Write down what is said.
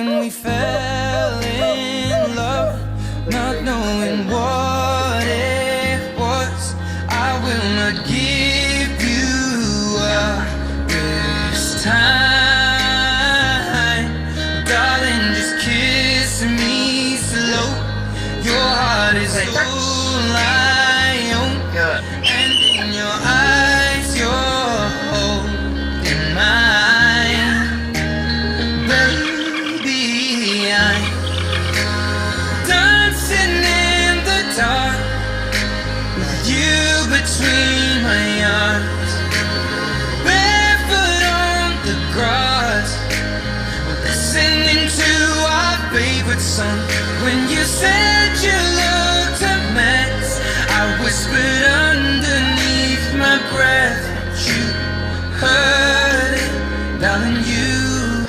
when we fell in love, not knowing what it was. I will not give you up this time, darling, just kiss me slow. Your heart is all I own, and in your eyes you're holding mine. Baby, I'm dancing in the dark with you between my arms, barefoot on the grass, listening to our favorite song. When you say